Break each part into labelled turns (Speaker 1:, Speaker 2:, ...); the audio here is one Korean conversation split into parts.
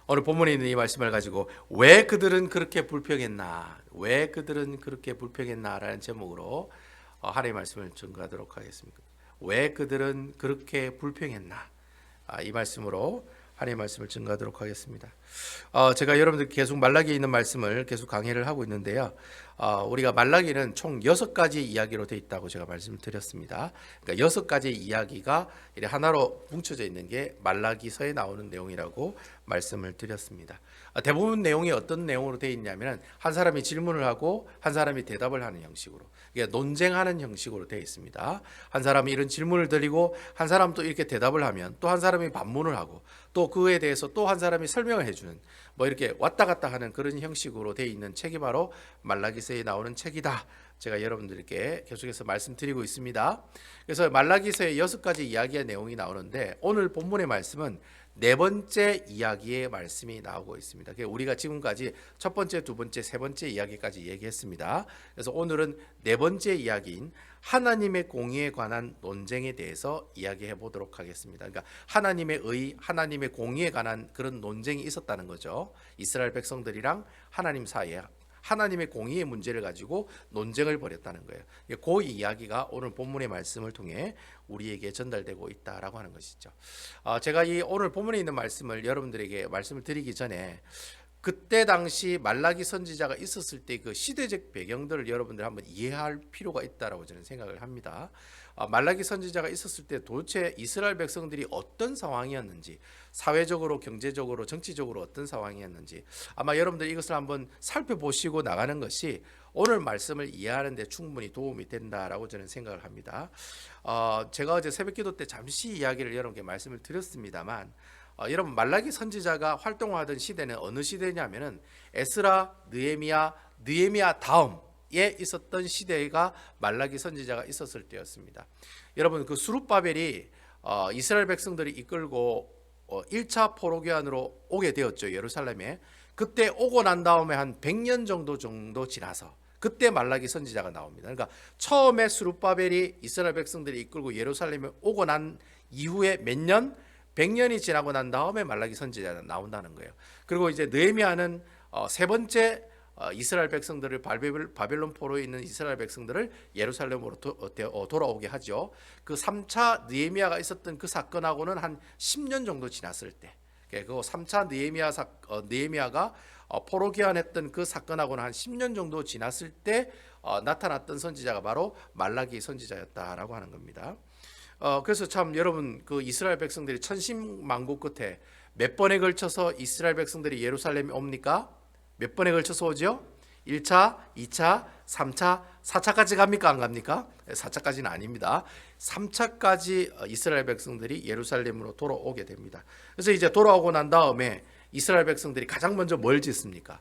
Speaker 1: 오늘 본문에 있는 이 말씀을 가지고 왜 그들은 그렇게 불평했나, 왜 그들은 그렇게 불평했나라는 제목으로 하나님의 말씀을 증거하도록 하겠습니다. 왜 그들은 그렇게 불평했나, 이 말씀으로 하나님의 말씀을 증거하도록 하겠습니다. 제가 여러분들 계속 말라기에 있는 말씀을 계속 강의를 하고 있는데요. 우리가 말라기는 총 6가지 이야기로 되어 있다고 제가 말씀을 드렸습니다. 그러니까 6가지 이야기가 하나로 뭉쳐져 있는 게 말라기서에 나오는 내용이라고 말씀을 드렸습니다. 대부분 내용이 어떤 내용으로 되어 있냐면 한 사람이 질문을 하고 한 사람이 대답을 하는 형식으로, 논쟁하는 형식으로 되어 있습니다. 한 사람이 이런 질문을 드리고 한 사람 또 이렇게 대답을 하면 또 한 사람이 반문을 하고 또 그에 대해서 또 한 사람이 설명을 해주는, 이렇게 왔다 갔다 하는 그런 형식으로 되어 있는 책이 바로 말라기서에 나오는 책이다. 제가 여러분들께 계속해서 말씀드리고 있습니다. 그래서 말라기서의 6가지 이야기의 내용이 나오는데 오늘 본문의 말씀은 4번째 이야기의 말씀이 나오고 있습니다. 우리가 지금까지 첫 번째, 두 번째, 세 번째 이야기까지 얘기했습니다. 그래서 오늘은 4번째 이야기인 하나님의 공의에 관한 논쟁에 대해서 이야기해 보도록 하겠습니다. 그러니까 하나님의 의, 하나님의 공의에 관한 그런 논쟁이 있었다는 거죠. 이스라엘 백성들이랑 하나님 사이에 하나님의 공의의 문제를 가지고 논쟁을 벌였다는 거예요. 그 이야기가 오늘 본문의 말씀을 통해 우리에게 전달되고 있다라고 하는 것이죠. 제가 이 오늘 본문에 있는 말씀을 여러분들에게 말씀을 드리기 전에 그때 당시 말라기 선지자가 있었을 때 그 시대적 배경들을 여러분들 한번 이해할 필요가 있다라고 저는 생각을 합니다. 말라기 선지자가 있었을 때 도대체 이스라엘 백성들이 어떤 상황이었는지, 사회적으로, 경제적으로, 정치적으로 어떤 상황이었는지 아마 여러분들 이것을 한번 살펴보시고 나가는 것이 오늘 말씀을 이해하는 데 충분히 도움이 된다라고 저는 생각을 합니다. 제가 어제 새벽기도 때 잠시 이야기를 여러분께 말씀을 드렸습니다만 여러분 말라기 선지자가 활동하던 시대는 어느 시대냐면은 에스라, 느헤미야 다음에 있었던 시대가 말라기 선지자가 있었을 때였습니다. 여러분 그 수룹바벨이 이스라엘 백성들이 이끌고 1차 포로기환으로 오게 되었죠. 예루살렘에. 그때 오고 난 다음에 한 100년 정도 지나서 그때 말라기 선지자가 나옵니다. 그러니까 처음에 수룹바벨이 이스라엘 백성들이 이끌고 예루살렘에 오고 난 이후에 몇 년? 100년이 지나고 난 다음에 말라기 선지자가 나온다는 거예요. 그리고 이제 느헤미야는 세 번째 이스라엘 백성들을 바벨론 포로에 있는 이스라엘 백성들을 예루살렘으로 돌아오게 하죠. 그 3차 느헤미야가 있었던 그 사건하고는 한 10년 정도 지났을 때, 그 3차 느헤미야가 포로 귀환했던 그 사건하고는 한 10년 정도 지났을 때 나타났던 선지자가 바로 말라기 선지자였다라고 하는 겁니다. 그래서 참 여러분 그 이스라엘 백성들이 천신만고 끝에 몇 번에 걸쳐서 이스라엘 백성들이 예루살렘에 옵니까? 몇 번에 걸쳐서 오죠? 1차, 2차, 3차, 4차까지 갑니까? 안 갑니까? 4차까지는 아닙니다. 3차까지 이스라엘 백성들이 예루살렘으로 돌아오게 됩니다. 그래서 이제 돌아오고 난 다음에 이스라엘 백성들이 가장 먼저 뭘 짓습니까?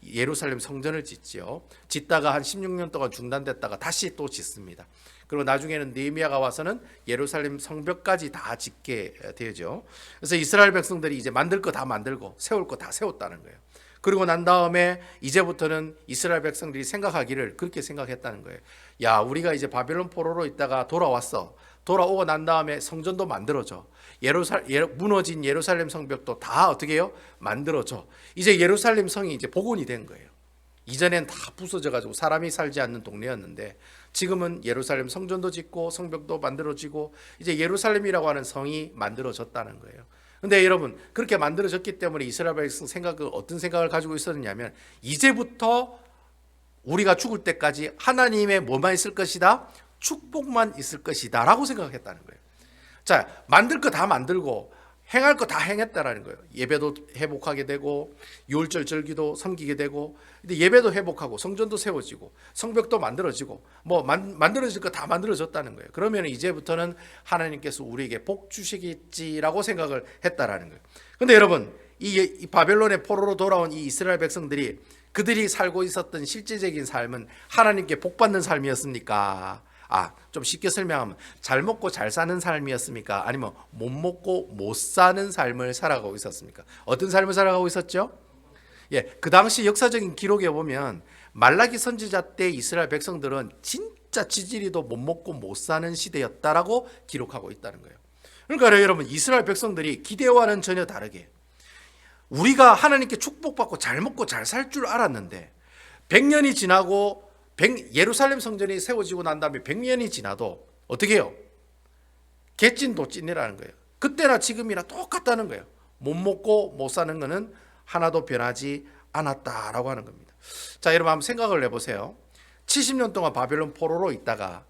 Speaker 1: 예루살렘 성전을 짓지요. 짓다가 한 16년 동안 중단됐다가 다시 또 짓습니다. 그리고 나중에는 느헤미야가 와서는 예루살렘 성벽까지 다 짓게 되죠. 그래서 이스라엘 백성들이 이제 만들 거 다 만들고 세울 거 다 세웠다는 거예요. 그리고 난 다음에 이제부터는 이스라엘 백성들이 생각하기를 그렇게 생각했다는 거예요. 야, 우리가 이제 바벨론 포로로 있다가 돌아왔어. 돌아오고 난 다음에 성전도 만들어져. 무너진 예루살렘 성벽도 다 어떻게 해요? 만들어져. 이제 예루살렘 성이 이제 복원이 된 거예요. 이전엔 다 부서져 가지고 사람이 살지 않는 동네였는데 지금은 예루살렘 성전도 짓고 성벽도 만들어지고 이제 예루살렘이라고 하는 성이 만들어졌다는 거예요. 근데 여러분 그렇게 만들어졌기 때문에 이스라엘 백성 어떤 생각을 가지고 있었냐면 이제부터 우리가 죽을 때까지 하나님의 뭐만 있을 것이다? 축복만 있을 것이다 라고 생각했다는 거예요. 자, 만들 거 다 만들고 행할 거 다 행했다라는 거예요. 예배도 회복하게 되고 유월절 절기도 섬기게 되고 예배도 회복하고 성전도 세워지고 성벽도 만들어지고 만들어질 거 다 만들어졌다는 거예요. 그러면 이제부터는 하나님께서 우리에게 복 주시겠지라고 생각을 했다라는 거예요. 그런데 여러분 이 바벨론의 포로로 돌아온 이 이스라엘 백성들이 그들이 살고 있었던 실제적인 삶은 하나님께 복 받는 삶이었습니까? 좀 쉽게 설명하면 잘 먹고 잘 사는 삶이었습니까? 아니면 못 먹고 못 사는 삶을 살아가고 있었습니까? 어떤 삶을 살아가고 있었죠? 그 당시 역사적인 기록에 보면 말라기 선지자 때 이스라엘 백성들은 진짜 지지리도 못 먹고 못 사는 시대였다라고 기록하고 있다는 거예요. 그러니까 여러분 이스라엘 백성들이 기대와는 전혀 다르게 우리가 하나님께 축복받고 잘 먹고 잘 살 줄 알았는데 100년이 지나고 예루살렘 성전이 세워지고 난 다음에 100년이 지나도 어떻게 해요? 개찐도 찐이라는 거예요. 그때나 지금이나 똑같다는 거예요. 못 먹고 못 사는 거는 하나도 변하지 않았다라고 하는 겁니다. 자, 여러분 한번 생각을 해보세요. 70년 동안 바벨론 포로로 있다가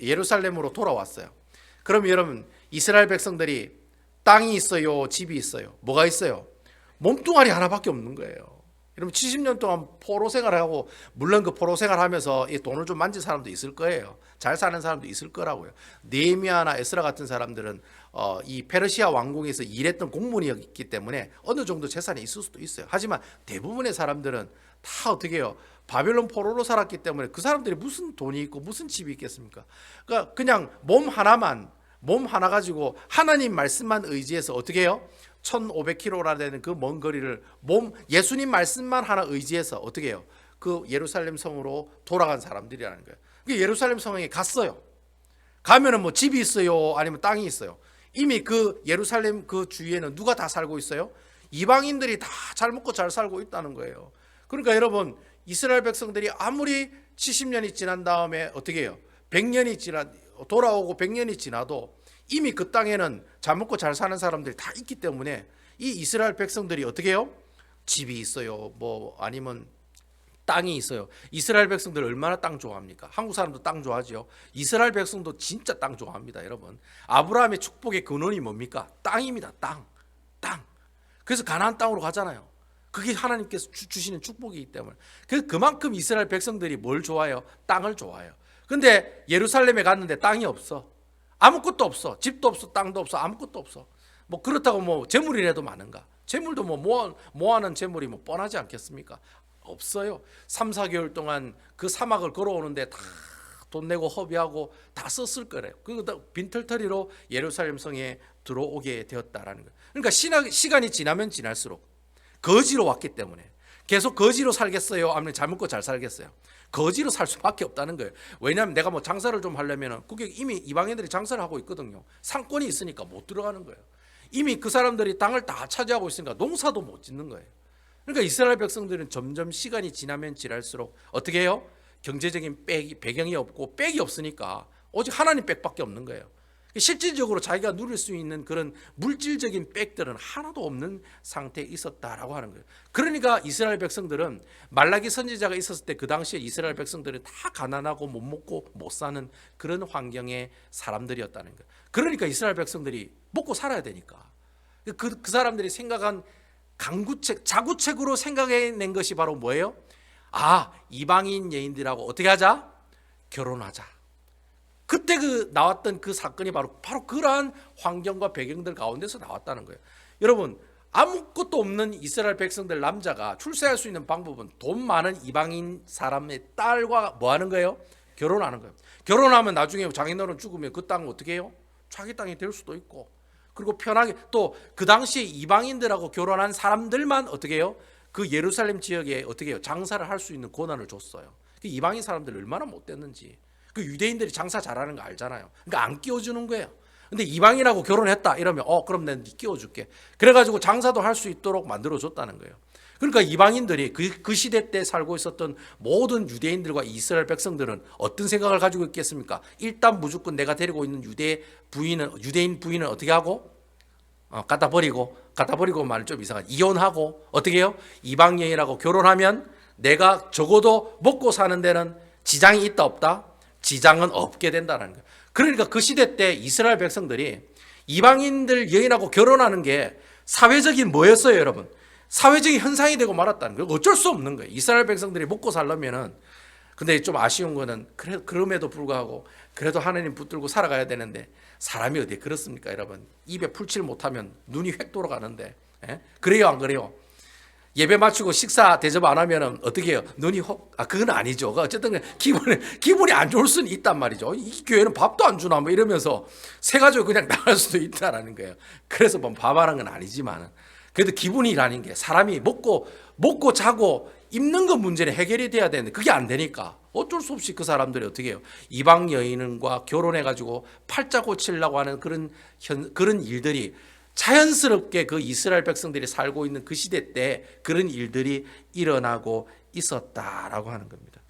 Speaker 1: 예루살렘으로 돌아왔어요. 그럼 여러분 이스라엘 백성들이 땅이 있어요? 집이 있어요? 뭐가 있어요? 몸뚱아리 하나밖에 없는 거예요. 여러분 70년 동안 포로 생활하고 물론 그 포로 생활하면서 이 돈을 좀 만진 사람도 있을 거예요. 잘 사는 사람도 있을 거라고요. 느헤미야나 에스라 같은 사람들은 이 페르시아 왕궁에서 일했던 공무원이었기 때문에 어느 정도 재산이 있을 수도 있어요. 하지만 대부분의 사람들은 다 어떻게 해요? 바벨론 포로로 살았기 때문에 그 사람들이 무슨 돈이 있고 무슨 집이 있겠습니까? 그러니까 그냥 몸 하나 가지고 하나님 말씀만 의지해서 어떻게 해요? 1500km나 되는 그 먼 거리를 예수님 말씀만 하나 의지해서 어떻게 해요? 그 예루살렘 성으로 돌아간 사람들이라는 거예요. 그 예루살렘 성에 갔어요. 가면은 뭐 집이 있어요? 아니면 땅이 있어요? 이미 그 예루살렘 그 주위에는 누가 다 살고 있어요? 이방인들이 다 잘 먹고 잘 살고 있다는 거예요. 그러니까 여러분 이스라엘 백성들이 아무리 70년이 지난 다음에 어떻게 해요? 100년이 돌아오고 100년이 지나도 이미 그 땅에는 잘 먹고 잘 사는 사람들이 다 있기 때문에 이 이스라엘 백성들이 어떻게 해요? 집이 있어요. 뭐 아니면 땅이 있어요. 이스라엘 백성들 얼마나 땅 좋아합니까? 한국 사람도 땅 좋아하죠. 이스라엘 백성도 진짜 땅 좋아합니다, 여러분. 아브라함의 축복의 근원이 뭡니까? 땅입니다. 땅. 그래서 가나안 땅으로 가잖아요. 그게 하나님께서 주시는 축복이기 때문에. 그만큼 이스라엘 백성들이 뭘 좋아해요? 땅을 좋아해요. 근데 예루살렘에 갔는데 땅이 없어. 아무것도 없어. 집도 없어. 땅도 없어. 아무것도 없어. 뭐 그렇다고 뭐 재물이라도 많은가? 재물도 뭐 모아는 재물이 뭐 뻔하지 않겠습니까? 없어요. 3, 4개월 동안 그 사막을 걸어오는데 다 돈 내고 허비하고 다 썼을 거래요. 그리고 빈털터리로 예루살렘 성에 들어오게 되었다라는 거예요. 그러니까 시간이 지나면 지날수록 거지로 왔기 때문에 계속 거지로 살겠어요? 아니면 잘 먹고 잘 살겠어요? 거지로 살 수밖에 없다는 거예요. 왜냐하면 내가 뭐 장사를 좀 하려면 그게 이미 이방인들이 장사를 하고 있거든요. 상권이 있으니까 못 들어가는 거예요. 이미 그 사람들이 땅을 다 차지하고 있으니까 농사도 못 짓는 거예요. 그러니까 이스라엘 백성들은 점점 시간이 지나면 지날수록 어떻게 해요? 경제적인 배경이 없고 백이 없으니까 오직 하나님 백밖에 없는 거예요. 실질적으로 자기가 누릴 수 있는 그런 물질적인 백들은 하나도 없는 상태에 있었다라고 하는 거예요. 그러니까 이스라엘 백성들은 말라기 선지자가 있었을 때 그 당시에 이스라엘 백성들은 다 가난하고 못 먹고 못 사는 그런 환경의 사람들이었다는 거예요. 그러니까 이스라엘 백성들이 먹고 살아야 되니까 그 사람들이 생각한 자구책으로 생각해낸 것이 바로 뭐예요? 이방인 여인들하고 어떻게 하자? 결혼하자. 그때 나왔던 그 사건이 바로 그러한 환경과 배경들 가운데서 나왔다는 거예요. 여러분 아무것도 없는 이스라엘 백성들 남자가 출세할 수 있는 방법은 돈 많은 이방인 사람의 딸과 뭐 하는 거예요? 결혼하는 거예요. 결혼하면 나중에 장인어른 죽으면 그 땅은 어떻게 해요? 자기 땅이 될 수도 있고 그리고 편하게 또 그 당시에 이방인들하고 결혼한 사람들만 어떻게 해요? 그 예루살렘 지역에 어떻게 해요? 장사를 할 수 있는 권한을 줬어요. 그 이방인 사람들 얼마나 못됐는지 그 유대인들이 장사 잘하는 거 알잖아요. 그러니까 안 끼워주는 거예요. 근데 이방인하고 결혼했다 이러면 그럼 내가 끼워줄게. 그래가지고 장사도 할 수 있도록 만들어줬다는 거예요. 그러니까 이방인들이 그 시대 때 살고 있었던 모든 유대인들과 이스라엘 백성들은 어떤 생각을 가지고 있겠습니까? 일단 무조건 내가 데리고 있는 유대인 부인은 어떻게 하고? 갖다 버리고 말은 좀 이상하지. 이혼하고 어떻게 해요? 이방 여인하고 결혼하면 내가 적어도 먹고 사는 데는 지장이 있다 없다? 지장은 없게 된다는 거예요. 그러니까 그 시대 때 이스라엘 백성들이 이방인들 여인하고 결혼하는 게 사회적인 뭐였어요, 여러분? 사회적인 현상이 되고 말았다는 거예요. 어쩔 수 없는 거예요. 이스라엘 백성들이 먹고 살려면은. 근데 좀 아쉬운 거는 그럼에도 불구하고 그래도 하나님 붙들고 살아가야 되는데 사람이 어디에 그렇습니까, 여러분? 입에 풀칠 못하면 눈이 획 돌아가는데. 그래요, 안 그래요? 예배 마치고 식사 대접 안 하면은 어떻게 해요? 눈이 그건 아니죠. 어쨌든 기분이 안 좋을 수는 있단 말이죠. 이 교회는 밥도 안 주나 뭐 이러면서 새 가지고 그냥 나갈 수도 있다라는 거예요. 그래서 뭐 밥하는 건 아니지만 그래도 기분이라는 게 사람이 먹고 자고 입는 건 문제는 해결이 돼야 되는데 그게 안 되니까 어쩔 수 없이 그 사람들이 어떻게 해요? 이방 여인과 결혼해가지고 팔자 고치려고 하는 그런 일들이 자연스럽게 그 이스라엘 백성들이 살고 있는 그 시대 때 그런 일들이 일어나고 있었다라고 하는 겁니다.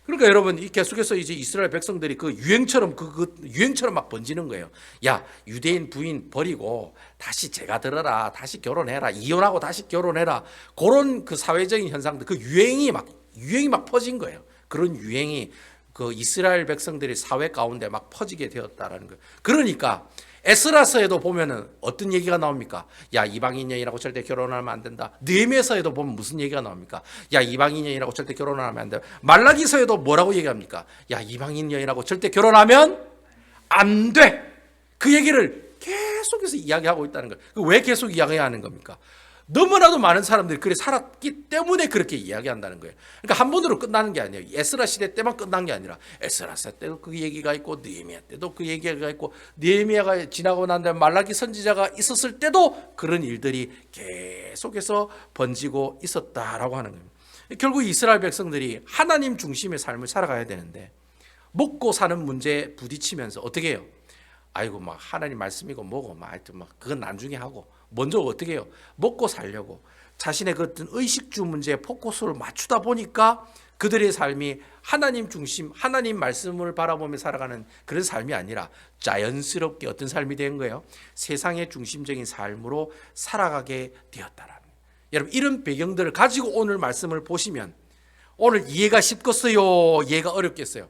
Speaker 1: 그러니까 여러분, 이 계속해서 이제 이스라엘 백성들이 그 유행처럼 유행처럼 막 번지는 거예요. 야, 유대인 부인 버리고 다시 제가 들어라, 다시 결혼해라, 이혼하고 다시 결혼해라. 그런 그 사회적인 현상들, 그 유행이 막 퍼진 거예요. 그런 유행이 그 이스라엘 백성들의 사회 가운데 막 퍼지게 되었다라는 거예요. 그러니까 에스라서에도 보면은 어떤 얘기가 나옵니까? 야, 이방인 여인하고 절대 결혼하면 안 된다. 느헤미야서에도 보면 무슨 얘기가 나옵니까? 야, 이방인 여인하고 절대 결혼하면 안 된다. 말라기서에도 뭐라고 얘기합니까? 야, 이방인 여인하고 절대 결혼하면 안 돼. 그 얘기를 계속해서 이야기하고 있다는 거예요. 왜 계속 이야기하는 겁니까? 너무나도 많은 사람들이 그래 살았기 때문에 그렇게 이야기한다는 거예요. 그러니까 한 번으로 끝나는 게 아니에요. 에스라 시대 때만 끝난 게 아니라 에스라 시대 때도 그 얘기가 있고 느헤미야 때도 그 얘기가 있고 느헤미야가 지나고 난 다음에 말라기 선지자가 있었을 때도 그런 일들이 계속해서 번지고 있었다라고 하는 거예요. 결국 이스라엘 백성들이 하나님 중심의 삶을 살아가야 되는데 먹고 사는 문제에 부딪히면서 어떻게 해요? 아이고 막 하나님 말씀이고 뭐고 막 하여튼 막 그건 나중에 하고 먼저 어떻게 해요? 먹고 살려고 자신의 그 어떤 의식주 문제에 포커스를 맞추다 보니까 그들의 삶이 하나님 중심, 하나님 말씀을 바라보며 살아가는 그런 삶이 아니라 자연스럽게 어떤 삶이 된 거예요? 세상의 중심적인 삶으로 살아가게 되었다라는 거예요. 여러분, 이런 배경들을 가지고 오늘 말씀을 보시면 오늘 이해가 쉽겠어요? 이해가 어렵겠어요?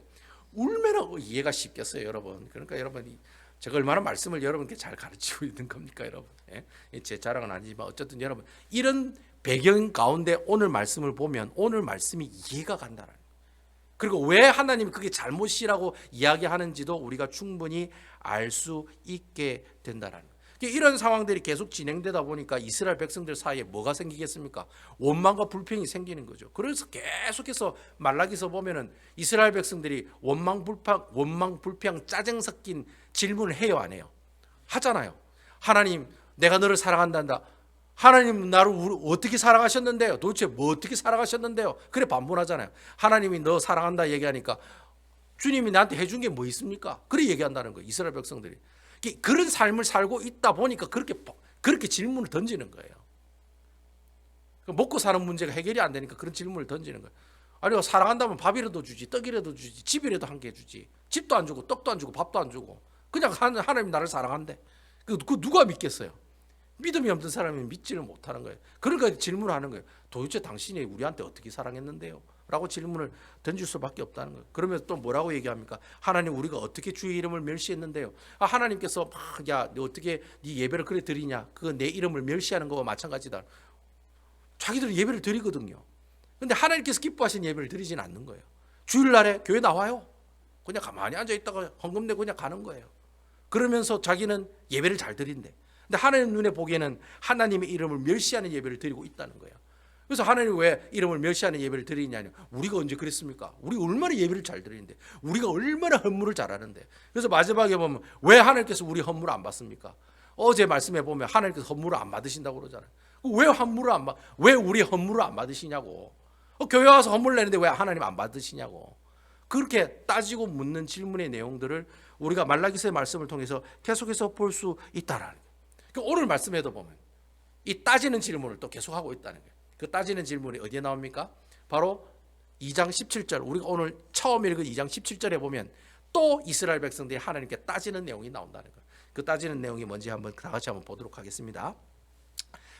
Speaker 1: 얼마나 이해가 쉽겠어요, 여러분. 그러니까 여러분이 제가 얼마나 말씀을 여러분께 잘 가르치고 있는 겁니까, 여러분? 예? 제 자랑은 아니지만 어쨌든 여러분 이런 배경 가운데 오늘 말씀을 보면 오늘 말씀이 이해가 간다는 거예요. 그리고 왜 하나님이 그게 잘못이라고 이야기하는지도 우리가 충분히 알 수 있게 된다는 거예요. 이런 상황들이 계속 진행되다 보니까 이스라엘 백성들 사이에 뭐가 생기겠습니까? 원망과 불평이 생기는 거죠. 그래서 계속해서 말라기서 보면은 이스라엘 백성들이 원망 불평 짜증 섞인 질문을 해요, 안 해요? 하잖아요. 하나님, 내가 너를 사랑한단다. 하나님 나를 어떻게 사랑하셨는데요? 도대체 뭐 어떻게 사랑하셨는데요? 그래 반문하잖아요. 하나님이 너 사랑한다 얘기하니까 주님이 나한테 해준 게 뭐 있습니까? 그래 얘기한다는 거예요, 이스라엘 백성들이. 그런 삶을 살고 있다 보니까 그렇게 질문을 던지는 거예요. 먹고 사는 문제가 해결이 안 되니까 그런 질문을 던지는 거예요. 아니, 사랑한다면 밥이라도 주지, 떡이라도 주지, 집이라도 한 개 주지. 집도 안 주고 떡도 안 주고 밥도 안 주고 그냥 하나님 나를 사랑한대. 그 누가 믿겠어요? 믿음이 없는 사람이 믿지를 못하는 거예요. 그러니까 질문하는 거예요. 도대체 당신이 우리한테 어떻게 사랑했는데요? 라고 질문을 던질 수밖에 없다는 거예요. 그러면 또 뭐라고 얘기합니까? 하나님, 우리가 어떻게 주의 이름을 멸시했는데요? 하나님께서 막, 야, 너 어떻게 네 예배를 그래 드리냐? 그거 내 이름을 멸시하는 거와 마찬가지다. 자기들은 예배를 드리거든요. 근데 하나님께서 기뻐하신 예배를 드리지는 않는 거예요. 주일날에 교회 나와요. 그냥 가만히 앉아있다가 헌금 내고 그냥 가는 거예요. 그러면서 자기는 예배를 잘 드린대. 근데 하나님 눈에 보기에는 하나님의 이름을 멸시하는 예배를 드리고 있다는 거예요. 그래서 하나님이 왜 이름을 멸시하는 예배를 드리냐뇨. 우리가 언제 그랬습니까? 우리 얼마나 예배를 잘 드리는데, 우리가 얼마나 헌물을 잘하는데. 그래서 마지막에 보면 왜 하나님께서 우리 헌물을 안 받습니까? 어제 말씀해 보면 하나님께서 헌물을 안 받으신다고 그러잖아요. 왜 우리 헌물을 안 받으시냐고. 교회 와서 헌물 내는데 왜 하나님 안 받으시냐고. 그렇게 따지고 묻는 질문의 내용들을 우리가 말라기서의 말씀을 통해서 계속해서 볼 수 있다라는 거예요. 오늘 말씀에도 보면 이 따지는 질문을 또 계속하고 있다는 거예요. 그 따지는 질문이 어디에 나옵니까? 바로 2장 17절, 우리가 오늘 처음 읽은 2장 17절에 보면 또 이스라엘 백성들이 하나님께 따지는 내용이 나온다는 거예요. 그 따지는 내용이 뭔지 다 같이 한번 보도록 하겠습니다.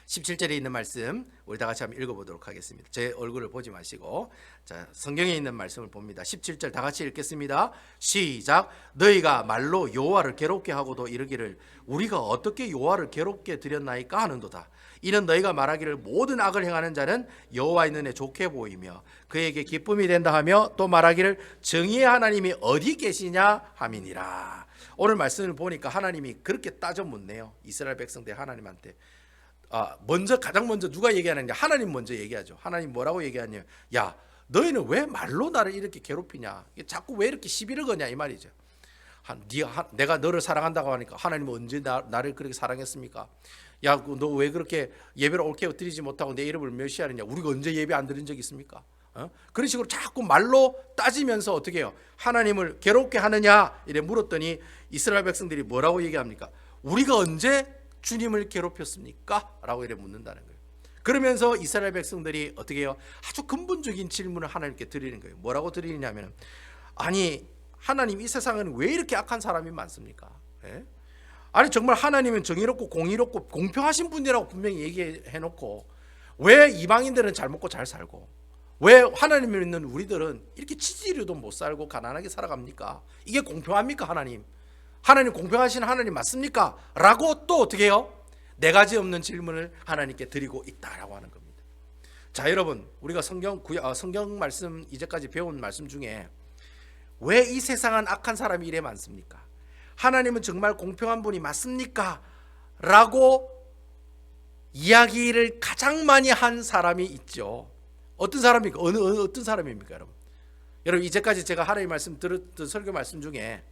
Speaker 1: 17절에 있는 말씀 우리 다 같이 한번 읽어보도록 하겠습니다. 제 얼굴을 보지 마시고 자, 성경에 있는 말씀을 봅니다. 17절 다 같이 읽겠습니다. 시작. 너희가 말로 여호와를 괴롭게 하고도 이르기를 우리가 어떻게 여호와를 괴롭게 드렸나이까 하는도다. 이는 너희가 말하기를 모든 악을 행하는 자는 여호와의 눈에 좋게 보이며 그에게 기쁨이 된다 하며 또 말하기를 정의의 하나님이 어디 계시냐 함이니라. 오늘 말씀을 보니까 하나님이 그렇게 따져 묻네요. 이스라엘 백성들 하나님한테. 가장 먼저 누가 얘기하느냐? 하나님 먼저 얘기하죠. 하나님 뭐라고 얘기하냐? 야, 너희는 왜 말로 나를 이렇게 괴롭히냐? 자꾸 왜 이렇게 시비를 거냐 이 말이죠. 내가 너를 사랑한다고 하니까 하나님은 언제 나를 그렇게 사랑했습니까? 야, 너 왜 그렇게 예배를 옳게 드리지 못하고 내 이름을 멸시하느냐? 우리가 언제 예배 안 드린 적 있습니까? 그런 식으로 자꾸 말로 따지면서 어떻게 해요? 하나님을 괴롭게 하느냐? 이래 물었더니 이스라엘 백성들이 뭐라고 얘기합니까? 우리가 언제 주님을 괴롭혔습니까? 라고 이렇게 묻는다는 거예요. 그러면서 이스라엘 백성들이 어떻게 해요? 아주 근본적인 질문을 하나님께 드리는 거예요. 뭐라고 드리냐면, 아니 하나님, 이 세상은 왜 이렇게 악한 사람이 많습니까? 예? 아니 정말 하나님은 정의롭고 공의롭고 공평하신 분이라고 분명히 얘기해 놓고 왜 이방인들은 잘 먹고 잘 살고 왜 하나님을 믿는 우리들은 이렇게 치질이도 못 살고 가난하게 살아갑니까? 이게 공평합니까? 하나님 공평하신 하나님 맞습니까? 라고 또 어떻게 해요? 네 가지 없는 질문을 하나님께 드리고 있다라고 하는 겁니다. 자, 여러분, 우리가 성경 말씀 이제까지 배운 말씀 중에 왜 이 세상은 악한 사람이 이래 많습니까? 하나님은 정말 공평한 분이 맞습니까? 라고 이야기를 가장 많이 한 사람이 있죠. 어떤 사람입니까? 어떤 사람입니까, 여러분? 여러분, 이제까지 제가 하나님 말씀 들었던 설교 말씀 중에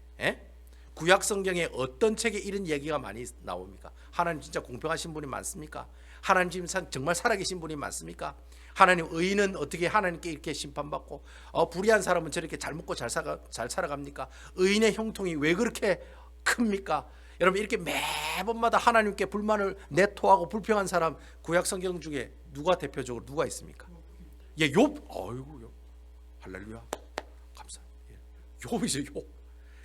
Speaker 1: 구약 성경에 어떤 책에 이런 얘기가 많이 나옵니까? 하나님 진짜 공평하신 분이 많습니까? 하나님 지금 정말 살아계신 분이 많습니까? 하나님 의인은 어떻게 하나님께 이렇게 심판받고 불의한 사람은 저렇게 잘 먹고 잘 살아갑니까? 의인의 형통이 왜 그렇게 큽니까? 여러분, 이렇게 매번마다 하나님께 불만을 내토하고 불평한 사람 구약 성경 중에 대표적으로 누가 있습니까? 예, 욥. 어이구, 욥. 할렐루야. 감사. 예. 욥이죠, 욥.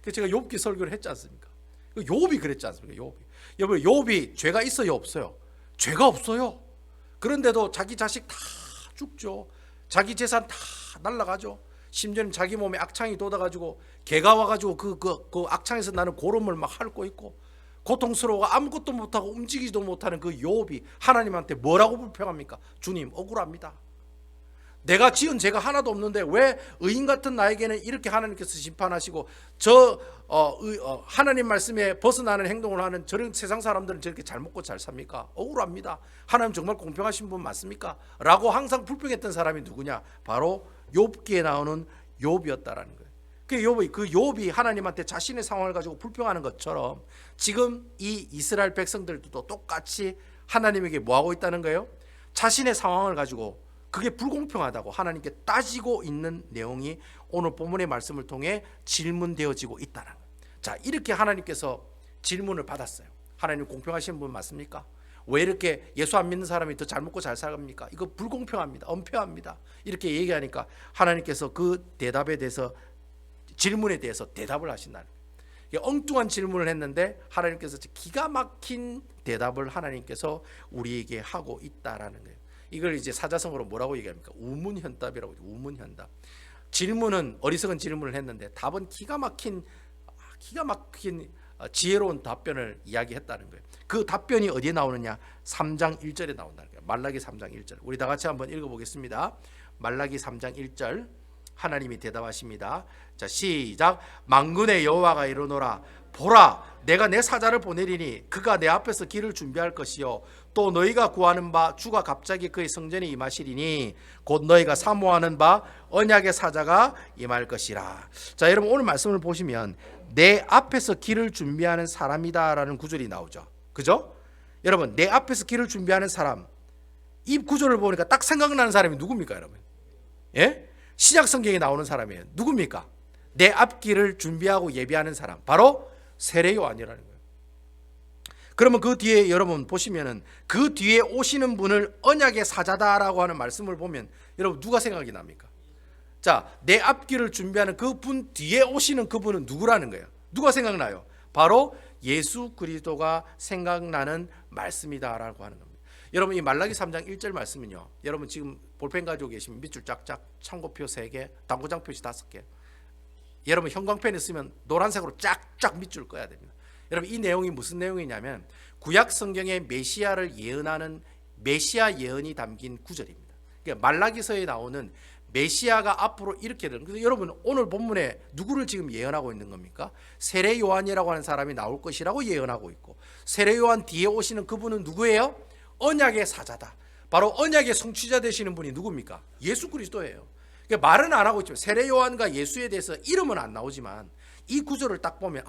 Speaker 1: 그래서 제가 욥기 설교를 했지 않습니까? 욥이 그랬지 않습니까? 욥이. 여러분, 욥이 죄가 있어요, 없어요? 죄가 없어요. 그런데도 자기 자식 다 죽죠. 자기 재산 다 날라가죠. 심지어는 자기 몸에 악창이 돋아가지고 개가 와가지고 그 악창에서 나는 고름을 막 핥고 있고 고통스러워 아무것도 못하고 움직이지도 못하는 그 욥이 하나님한테 뭐라고 불평합니까? 주님, 억울합니다. 내가 지은 죄가 하나도 없는데 왜 의인 같은 나에게는 이렇게 하나님께서 심판하시고 하나님 말씀에 벗어나는 행동을 하는 저런 세상 사람들은 저렇게 잘 먹고 잘 삽니까? 억울합니다. 하나님 정말 공평하신 분 맞습니까? 라고 항상 불평했던 사람이 누구냐? 바로 욥기에 나오는 욥이었다라는 거예요. 그 욥이 하나님한테 자신의 상황을 가지고 불평하는 것처럼 지금 이 이스라엘 백성들도 똑같이 하나님에게 뭐하고 있다는 거예요? 자신의 상황을 가지고 그게 불공평하다고 하나님께 따지고 있는 내용이 오늘 본문의 말씀을 통해 질문되어지고 있다는 거예요. 자, 이렇게 하나님께서 질문을 받았어요. 하나님 공평하신 분 맞습니까? 왜 이렇게 예수 안 믿는 사람이 더 잘 먹고 잘 살갑니까? 이거 불공평합니다. 엄폐합니다. 이렇게 얘기하니까 하나님께서 그 대답에 대해서 질문에 대해서 대답을 하신다는 거예요. 엉뚱한 질문을 했는데 하나님께서 기가 막힌 대답을 하나님께서 우리에게 하고 있다라는 거예요. 이걸 이제 사자성어로 뭐라고 얘기합니까? 우문현답이라고 하죠. 우문현답. 질문은 어리석은 질문을 했는데 답은 기가 막힌 지혜로운 답변을 이야기했다는 거예요. 그 답변이 어디에 나오느냐? 3장 1절에 나온다는 거예요. 말라기 3장 1절. 우리 다 같이 한번 읽어보겠습니다. 말라기 3장 1절. 하나님이 대답하십니다. 자, 시작. 만군의 여호와가 이르노라. 보라, 내가 내 사자를 보내리니 그가 내 앞에서 길을 준비할 것이요 또 너희가 구하는 바 주가 갑자기 그의 성전에 임하시리니 곧 너희가 사모하는 바 언약의 사자가 임할 것이라. 자, 여러분, 오늘 말씀을 보시면 내 앞에서 길을 준비하는 사람이다라는 구절이 나오죠. 그죠? 여러분, 내 앞에서 길을 준비하는 사람, 이 구절을 보니까 딱 생각나는 사람이 누굽니까, 여러분? 예? 신약 성경에 나오는 사람이에요. 누굽니까? 내 앞길을 준비하고 예비하는 사람, 바로 세례 요한이라는 거예요. 그러면 그 뒤에 여러분 보시면은 그 뒤에 오시는 분을 언약의 사자다라고 하는 말씀을 보면 여러분 누가 생각이 납니까? 자, 내 앞길을 준비하는 그분 뒤에 오시는 그분은 누구라는 거예요? 누가 생각나요? 바로 예수 그리스도가 생각나는 말씀이다라고 하는 겁니다. 여러분, 이 말라기 3장 1절 말씀은요, 여러분 지금 볼펜 가지고 계시면 밑줄 쫙쫙, 참고표 3개, 당구장 표시 5개, 여러분 형광펜 있으면 노란색으로 쫙쫙 밑줄 꺼야 됩니다. 여러분, 이 내용이 무슨 내용이냐면 구약 성경의 메시아를 예언하는 메시아 예언이 담긴 구절입니다. 그러니까 말라기서에 나오는 메시아가 앞으로 이렇게 되는. 그래서 여러분, 오늘 본문에 누구를 지금 예언하고 있는 겁니까? 세례 요한이라고 하는 사람이 나올 것이라고 예언하고 있고, 세례 요한 뒤에 오시는 그분은 누구예요? 언약의 사자다. 바로 언약의 성취자 되시는 분이 누굽니까? 예수 그리스도예요. 그러니까 말은 안 하고 있지만 세례 요한과 예수에 대해서 이름은 안 나오지만 이 구절을 딱 보면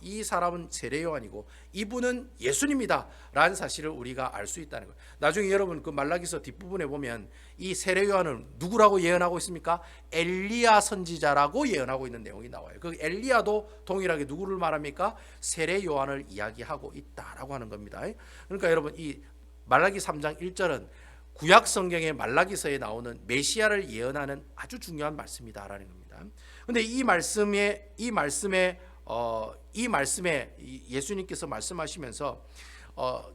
Speaker 1: 이 사람은 세례 요한이고 이분은 예수님이다 라는 사실을 우리가 알 수 있다는 거예요. 나중에 여러분 그 말라기서 뒷부분에 보면 이 세례 요한은 누구라고 예언하고 있습니까? 엘리야 선지자라고 예언하고 있는 내용이 나와요. 그 엘리야도 동일하게 누구를 말합니까? 세례 요한을 이야기하고 있다라고 하는 겁니다. 그러니까 여러분 이 말라기 3장 1절은 구약 성경의 말라기서에 나오는 메시아를 예언하는 아주 중요한 말씀이다라는 겁니다. 근데 이 말씀에 예수님께서 말씀하시면서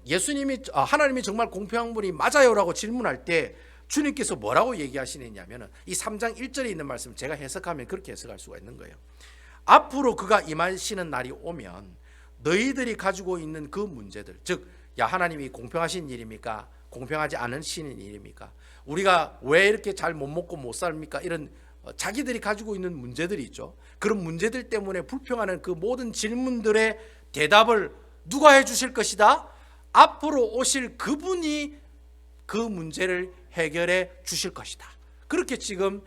Speaker 1: 예수님이 하나님이 정말 공평한 분이 맞아요라고 질문할 때 주님께서 뭐라고 얘기하시느냐면은 이 3장 1절에 있는 말씀 제가 해석하면 그렇게 해석할 수가 있는 거예요. 앞으로 그가 임하시는 날이 오면 너희들이 가지고 있는 그 문제들, 즉 야 하나님이 공평하신 일입니까? 공평하지 않으시는 일입니까? 우리가 왜 이렇게 잘 못 먹고 못 삽니까? 이런 자기들이 가지고 있는 문제들이 있죠. 그런 문제들 때문에 불평하는 그 모든 질문들의 대답을 누가 해주실 것이다? 앞으로 오실 그분이 그 문제를 해결해 주실 것이다. 그렇게 지금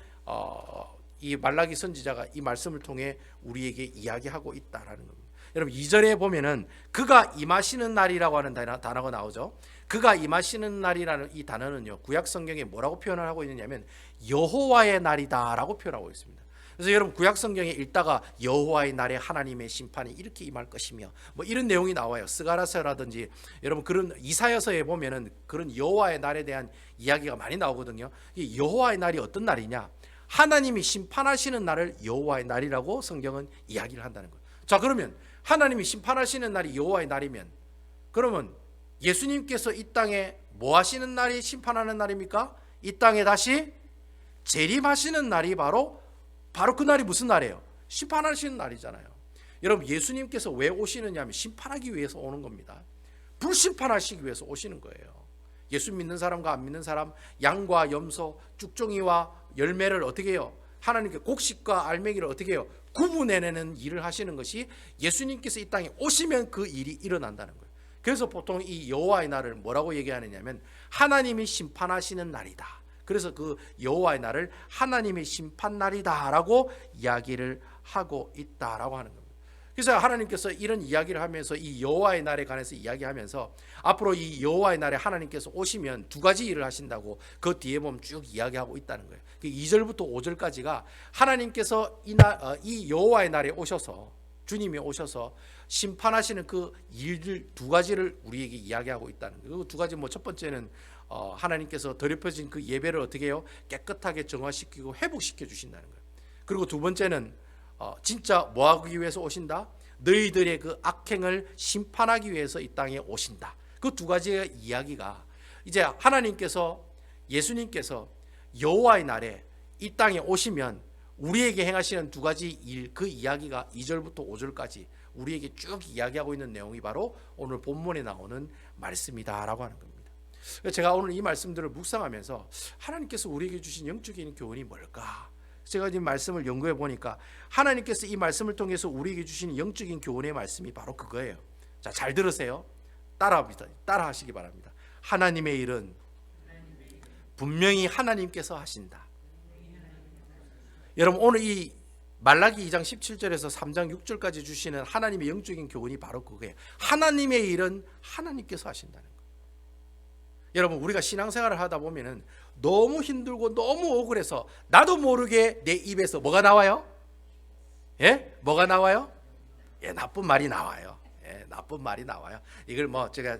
Speaker 1: 이 말라기 선지자가 이 말씀을 통해 우리에게 이야기하고 있다라는 겁니다. 여러분 2절에 보면은 그가 임하시는 날이라고 하는 단어가 나오죠. 그가 임하시는 날이라는 이 단어는요, 구약 성경에 뭐라고 표현을 하고 있느냐면 여호와의 날이다라고 표현하고 있습니다. 그래서 여러분 구약 성경에 읽다가 여호와의 날에 하나님의 심판이 이렇게 임할 것이며 뭐 이런 내용이 나와요. 스가랴서라든지 여러분 그런 이사야서에 보면은 그런 여호와의 날에 대한 이야기가 많이 나오거든요. 이 여호와의 날이 어떤 날이냐? 하나님이 심판하시는 날을 여호와의 날이라고 성경은 이야기를 한다는 거예요. 자, 그러면 하나님이 심판하시는 날이 여호와의 날이면 그러면 예수님께서 이 땅에 뭐 하시는 날이 심판하는 날입니까? 이 땅에 다시 재림하시는 날이 바로 그 날이 무슨 날이에요? 심판하시는 날이잖아요. 여러분 예수님께서 왜 오시느냐 하면 심판하기 위해서 오는 겁니다. 불심판하시기 위해서 오시는 거예요. 예수 믿는 사람과 안 믿는 사람, 양과 염소, 쭉종이와 열매를 어떻게 해요? 하나님께 곡식과 알맹이를 어떻게 해요? 구분해내는 일을 하시는 것이 예수님께서 이 땅에 오시면 그 일이 일어난다는 거예요. 그래서 보통 이 여호와의 날을 뭐라고 얘기하느냐면 하나님이 심판하시는 날이다. 그래서 그 여호와의 날을 하나님의 심판 날이다라고 이야기를 하고 있다라고 하는 겁니다. 그래서 하나님께서 이런 이야기를 하면서 이 여호와의 날에 관해서 이야기하면서 앞으로 이 여호와의 날에 하나님께서 오시면 두 가지 일을 하신다고 그 뒤에 보면 쭉 이야기하고 있다는 거예요. 2절부터 5절까지가 하나님께서 이 여호와의 날에 오셔서 주님이 오셔서 심판하시는 그 일들 두 가지를 우리에게 이야기하고 있다는 거예요. 그 두 가지 첫 번째는 하나님께서 더럽혀진 그 예배를 어떻게 해요? 깨끗하게 정화시키고 회복시켜 주신다는 거예요. 그리고 두 번째는 진짜 뭐 하기 위해서 오신다? 너희들의 그 악행을 심판하기 위해서 이 땅에 오신다. 그 두 가지의 이야기가 이제 하나님께서 예수님께서 여호와의 날에 이 땅에 오시면 우리에게 행하시는 두 가지 일, 그 이야기가 2절부터 5절까지 우리에게 쭉 이야기하고 있는 내용이 바로 오늘 본문에 나오는 말씀이다라고 하는 겁니다. 제가 오늘 이 말씀들을 묵상하면서 하나님께서 우리에게 주신 영적인 교훈이 뭘까? 제가 이 말씀을 연구해 보니까 하나님께서 이 말씀을 통해서 우리에게 주신 영적인 교훈의 말씀이 바로 그거예요. 자, 잘 들으세요. 따라하시기 바랍니다. 하나님의 일은 분명히 하나님께서 하신다. 여러분 오늘 이 말라기 2장 17절에서 3장 6절까지 주시는 하나님의 영적인 교훈이 바로 그거예요. 하나님의 일은 하나님께서 하신다는 거예요. 여러분 우리가 신앙생활을 하다 보면은 너무 힘들고 너무 억울해서 나도 모르게 내 입에서 뭐가 나와요? 예? 뭐가 나와요? 예, 나쁜 말이 나와요. 예, 나쁜 말이 나와요. 이걸 제가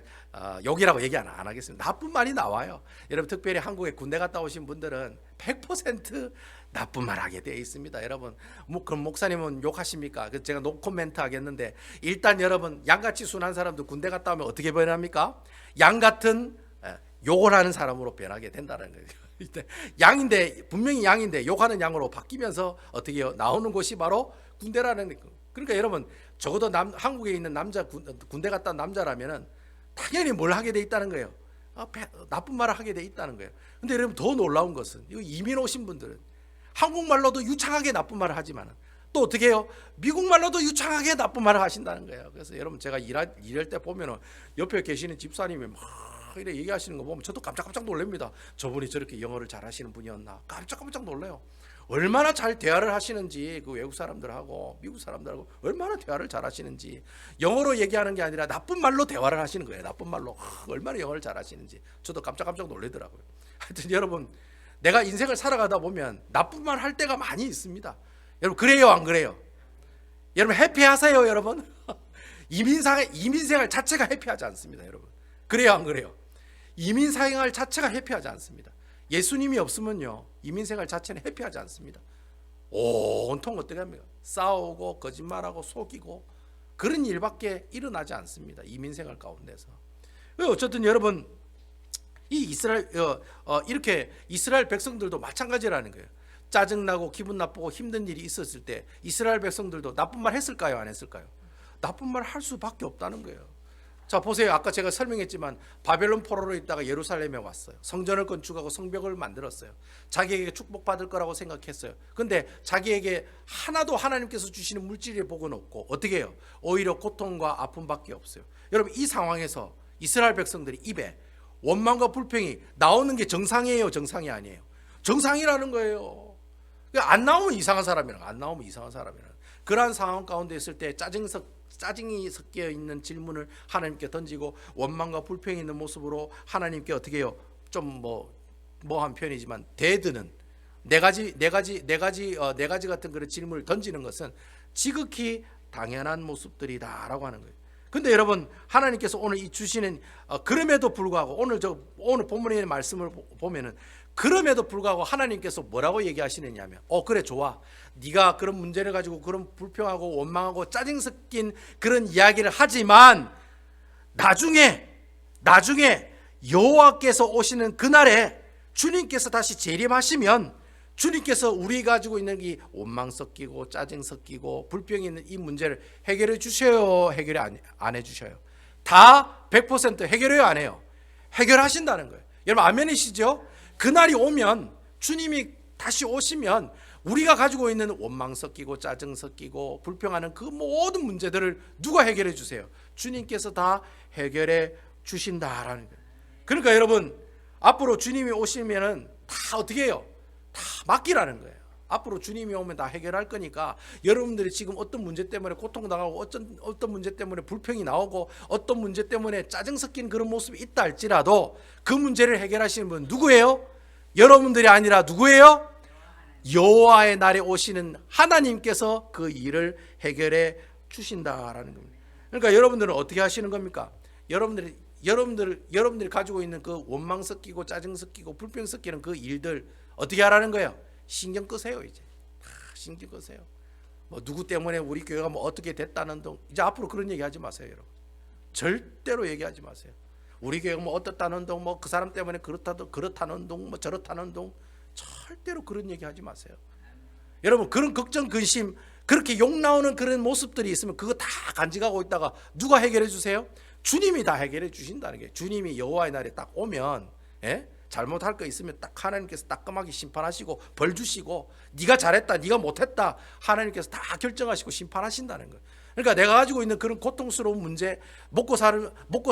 Speaker 1: 욕이라고 얘기 안 하겠습니다. 나쁜 말이 나와요. 여러분 특별히 한국에 군대 갔다 오신 분들은 100% 나쁜 말 하게 되어 있습니다. 여러분 그럼 목사님은 욕하십니까? 제가 노코멘트 하겠는데 일단 여러분 양같이 순한 사람도 군대 갔다 오면 어떻게 변합니까? 양 같은 욕을 하는 사람으로 변하게 된다는 거죠. 양인데 분명히 양인데 욕하는 양으로 바뀌면서 어떻게 해요? 나오는 곳이 바로 군대라는 거. 그러니까 여러분 적어도 한국에 있는 남자 군대 갔다 온 남자라면은 당연히 뭘 하게 돼 있다는 거예요. 나쁜 말을 하게 돼 있다는 거예요. 근데 여러분 더 놀라운 것은 이민 오신 분들은 한국말로도 유창하게 나쁜 말을 하지만 또 어떻게 해요? 미국말로도 유창하게 나쁜 말을 하신다는 거예요. 그래서 여러분 제가 일할 때 보면은 옆에 계시는 집사님이 막 이렇게 얘기하시는 거 보면 저도 깜짝깜짝 놀랍니다. 저분이 저렇게 영어를 잘하시는 분이었나 깜짝깜짝 놀라요. 얼마나 잘 대화를 하시는지, 그 외국 사람들하고 미국 사람들하고 얼마나 대화를 잘 하시는지, 영어로 얘기하는 게 아니라 나쁜 말로 대화를 하시는 거예요. 나쁜 말로. 얼마나 영어를 잘 하시는지 저도 깜짝깜짝 놀라더라고요. 하여튼 여러분, 내가 인생을 살아가다 보면 나쁜 말 할 때가 많이 있습니다. 여러분, 그래요 안 그래요? 여러분 해피하세요 여러분? 이민생활 자체가 해피하지 않습니다 여러분. 그래요 안 그래요? 이민생활 자체가 해피하지 않습니다. 예수님이 없으면요 이민생활 자체는 해피하지 않습니다. 온통 어떻게 합니까? 싸우고 거짓말하고 속이고 그런 일밖에 일어나지 않습니다. 이민생활 가운데서. 어쨌든 여러분, 이 이스라엘 이렇게 이스라엘 백성들도 마찬가지라는 거예요. 짜증나고 기분 나쁘고 힘든 일이 있었을 때 이스라엘 백성들도 나쁜 말 했을까요 안 했을까요? 나쁜 말 할 수밖에 없다는 거예요. 자 보세요. 아까 제가 설명했지만 바벨론 포로로 있다가 예루살렘에 왔어요. 성전을 건축하고 성벽을 만들었어요. 자기에게 축복받을 거라고 생각했어요. 근데 자기에게 하나도 하나님께서 주시는 물질의 복은 없고 어떻게 해요? 오히려 고통과 아픔밖에 없어요. 여러분, 이 상황에서 이스라엘 백성들이 입에 원망과 불평이 나오는 게 정상이에요 정상이 아니에요? 정상이라는 거예요. 안 나오면 이상한 사람이라, 안 나오면 이상한 사람이라. 그러한 상황 가운데 있을 때 짜증이 섞여 있는 질문을 하나님께 던지고 원망과 불평이 있는 모습으로 하나님께 어떻게 해요? 좀 뭐한 편이지만 대드는 네 가지 같은 그런 질문을 던지는 것은 지극히 당연한 모습들이다라고 하는 거예요. 근데 여러분, 하나님께서 오늘 이 주시는 그럼에도 불구하고 오늘 본문의 말씀을 보면은 그럼에도 불구하고 하나님께서 뭐라고 얘기하시느냐면 그래 좋아, 네가 그런 문제를 가지고 그런 불평하고 원망하고 짜증 섞인 그런 이야기를 하지만 나중에 여호와께서 오시는 그날에 주님께서 다시 재림하시면 주님께서 우리 가지고 있는 이 원망 섞이고 짜증 섞이고 불평이 있는 이 문제를 해결해 주셔요? 해결 안 해주셔요? 다 100% 해결해요 안 해요? 해결하신다는 거예요. 여러분 아멘이시죠? 그날이 오면, 주님이 다시 오시면 우리가 가지고 있는 원망 섞이고 짜증 섞이고 불평하는 그 모든 문제들을 누가 해결해 주세요? 주님께서 다 해결해 주신다라는 거예요. 그러니까 여러분, 앞으로 주님이 오시면은 다 어떻게 해요? 다 맡기라는 거예요. 앞으로 주님이 오면 다 해결할 거니까 여러분들이 지금 어떤 문제 때문에 고통당하고 어떤 문제 때문에 불평이 나오고 어떤 문제 때문에 짜증 섞인 그런 모습이 있다 할지라도 그 문제를 해결하시는 분은 누구예요? 여러분들이 아니라 누구예요? 여호와의 날에 오시는 하나님께서 그 일을 해결해 주신다라는 겁니다. 그러니까 여러분들은 어떻게 하시는 겁니까? 여러분들이 가지고 있는 그 원망 섞이고 짜증 섞이고 불평 섞이는 그 일들 어떻게 하라는 거예요? 신경 끄세요. 이제 신경 끄세요. 누구 때문에 우리 교회가 어떻게 됐다는 등 이제 앞으로 그런 얘기 하지 마세요, 여러분. 절대로 얘기하지 마세요. 우리 교회가 어떻다는 등 그 사람 때문에 그렇다는 등 저렇다는 등 절대로 그런 얘기 하지 마세요. 여러분, 그런 걱정 근심 그렇게 욕 나오는 그런 모습들이 있으면 그거 다 간직하고 있다가 누가 해결해 주세요? 주님이 다 해결해 주신다는 게, 주님이 여호와의 날에 딱 오면 잘못할 거 있으면 딱 하나님께서 따끔하게 심판하시고 벌 주시고, 네가 잘했다 네가 못했다 하나님께서 다 결정하시고 심판하신다는 거예요. 그러니까 내가 가지고 있는 그런 고통스러운 문제, 먹고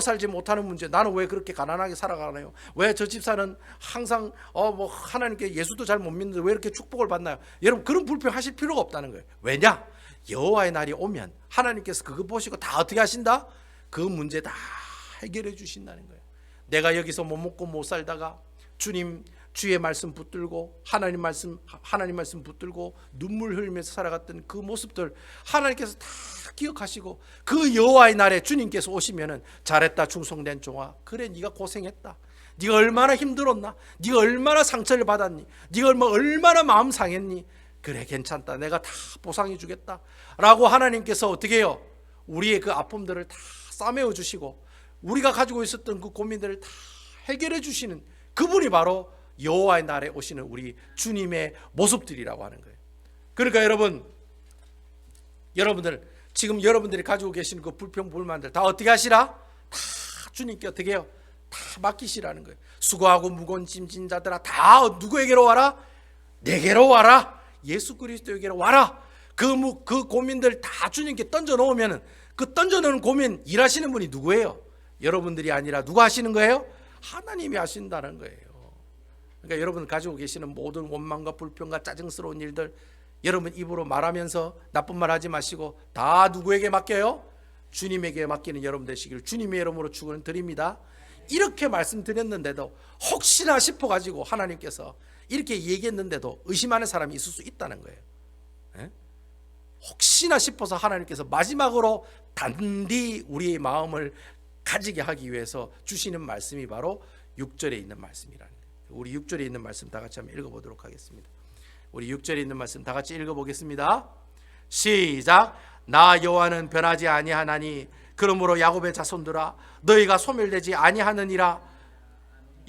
Speaker 1: 살지 못하는 문제, 나는 왜 그렇게 가난하게 살아가나요? 왜 저 집사는 항상 하나님께 예수도 잘 못 믿는데 왜 이렇게 축복을 받나요? 여러분, 그런 불평하실 필요가 없다는 거예요. 왜냐? 여호와의 날이 오면 하나님께서 그거 보시고 다 어떻게 하신다? 그 문제 다 해결해 주신다는 거예요. 내가 여기서 못 먹고 못 살다가 주의 말씀 붙들고 하나님 말씀 붙들고 눈물 흘리면서 살아갔던 그 모습들 하나님께서 다 기억하시고, 그 여호와의 날에 주님께서 오시면은 잘했다 충성된 종아, 그래 네가 고생했다, 네가 얼마나 힘들었나, 네가 얼마나 상처를 받았니, 네가 얼마나 마음 상했니, 그래 괜찮다 내가 다 보상해 주겠다 라고 하나님께서 어떻게 해요? 우리의 그 아픔들을 다 싸매어 주시고 우리가 가지고 있었던 그 고민들을 다 해결해 주시는 그분이 바로 여호와의 날에 오시는 우리 주님의 모습들이라고 하는 거예요. 그러니까 지금 여러분들이 가지고 계시는 그 불평 불만들 다 어떻게 하시라? 다 주님께 어떻게 해요? 다 맡기시라는 거예요. 수고하고 무거운 짐진 자들아 다 누구에게로 와라? 내게로 와라. 예수 그리스도에게로 와라. 그 고민들 다 주님께 던져 놓으면은 그 던져 놓은 고민 일하시는 분이 누구예요? 여러분들이 아니라 누가 하시는 거예요? 하나님이 하신다는 거예요. 그러니까 여러분 가지고 계시는 모든 원망과 불평과 짜증스러운 일들 여러분 입으로 말하면서 나쁜 말 하지 마시고 다 누구에게 맡겨요? 주님에게 맡기는 여러분 되시기를 주님의 이름으로 축원드립니다. 이렇게 말씀드렸는데도 혹시나 싶어가지고 하나님께서 이렇게 얘기했는데도 의심하는 사람이 있을 수 있다는 거예요. 예? 혹시나 싶어서 하나님께서 마지막으로 단디 우리의 마음을 가지게 하기 위해서 주시는 말씀이 바로 6절에 있는 말씀이라는 거예요. 우리 6절에 있는 말씀 다 같이 한번 읽어보도록 하겠습니다. 우리 6절에 있는 말씀 다 같이 읽어보겠습니다. 시작. 나 여호와는 변하지 아니하나니 그러므로 야곱의 자손들아 너희가 소멸되지 아니하느니라.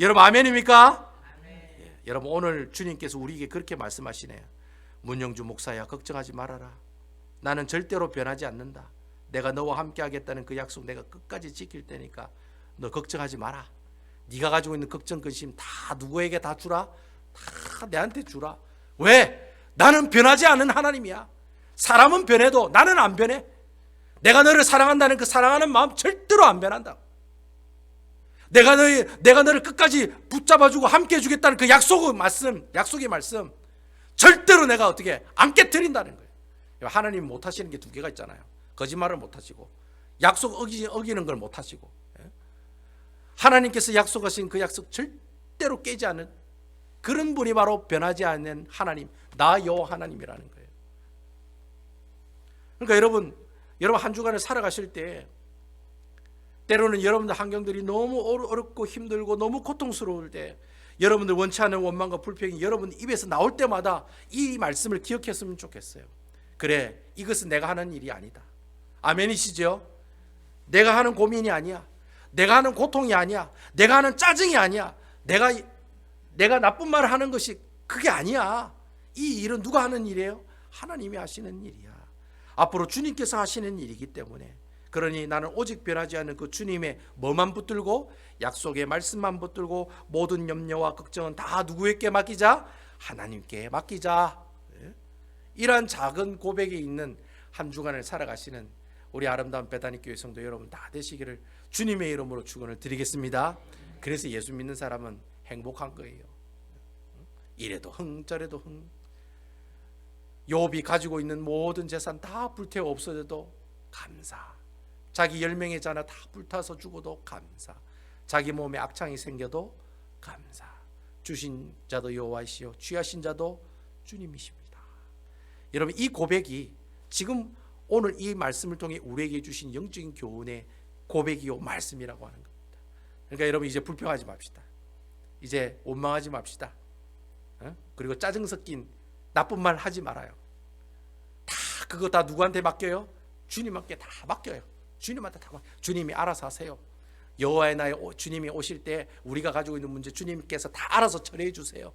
Speaker 1: 여러분 아멘입니까? 예, 여러분 오늘 주님께서 우리에게 그렇게 말씀하시네요. 문영주 목사야 걱정하지 말아라. 나는 절대로 변하지 않는다. 내가 너와 함께 하겠다는 그 약속 내가 끝까지 지킬 테니까 너 걱정하지 마라. 네가 가지고 있는 걱정 근심 다 누구에게 다 주라. 다 내한테 주라. 왜? 나는 변하지 않은 하나님이야. 사람은 변해도 나는 안 변해. 내가 너를 사랑한다는 그 사랑하는 마음 절대로 안 변한다. 내가 너를 끝까지 붙잡아주고 함께 해주겠다는 그 약속의 말씀 절대로 내가 어떻게 안 깨트린다는 거예요. 하나님 못하시는 게 두 개가 있잖아요. 거짓말을 못하시고 약속 어기는 걸 못하시고. 하나님께서 약속하신 그 약속 절대로 깨지 않는 그런 분이 바로 변하지 않는 하나님, 나 여호와 하나님이라는 거예요. 그러니까 여러분 한 주간을 살아가실 때 때로는 여러분들 환경들이 너무 어렵고 힘들고 너무 고통스러울 때 여러분들 원치 않는 원망과 불평이 여러분 입에서 나올 때마다 이 말씀을 기억했으면 좋겠어요. 그래, 이것은 내가 하는 일이 아니다. 아멘이시죠? 내가 하는 고민이 아니야. 내가 하는 고통이 아니야. 내가 하는 짜증이 아니야. 내가 나쁜 말을 하는 것이 그게 아니야. 이 일은 누가 하는 일이에요? 하나님이 하시는 일이야. 앞으로 주님께서 하시는 일이기 때문에 그러니 나는 오직 변하지 않는 그 주님의 뭐만 붙들고 약속의 말씀만 붙들고 모든 염려와 걱정은 다 누구에게 맡기자? 하나님께 맡기자. 이러한 작은 고백이 있는 한 주간을 살아가시는 우리 아름다운 베다니 교회 성도 여러분 다 되시기를 주님의 이름으로 축원을 드리겠습니다. 그래서 예수 믿는 사람은 행복한 거예요. 이래도 흥 저래도 흥. 욥이 가지고 있는 모든 재산 다 불태워 없어져도 감사. 자기 10명의 자녀 다 불타서 죽어도 감사. 자기 몸에 악창이 생겨도 감사. 주신 자도 여호와이시요 취하신 자도 주님이십니다. 여러분 이 고백이 지금 오늘 이 말씀을 통해 우리에게 주신 영적인 교훈의 고백이요 말씀이라고 하는 겁니다. 그러니까 여러분 이제 불평하지 맙시다. 이제 원망하지 맙시다. 그리고 짜증 섞인 나쁜 말 하지 말아요. 그거 다 누구한테 맡겨요? 주님께 다 맡겨요. 주님한테 다 맡겨요. 주님이 알아서 하세요. 여호와의 나의 주님이 오실 때 우리가 가지고 있는 문제 주님께서 다 알아서 처리해 주세요.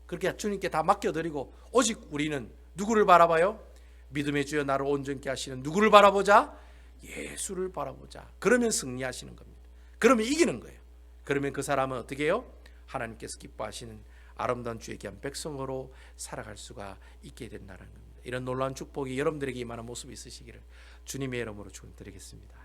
Speaker 1: 그렇게 주님께 다 맡겨드리고 오직 우리는 누구를 바라봐요? 믿음의 주여 나를 온전케 하시는 누구를 바라보자? 예수를 바라보자. 그러면 승리하시는 겁니다. 그러면 이기는 거예요. 그러면 그 사람은 어떻게 해요? 하나님께서 기뻐하시는 아름다운 주의 귀한 백성으로 살아갈 수가 있게 된다는 겁니다. 이런 놀라운 축복이 여러분들에게 임하는 모습이 있으시기를 주님의 이름으로 축원드리겠습니다.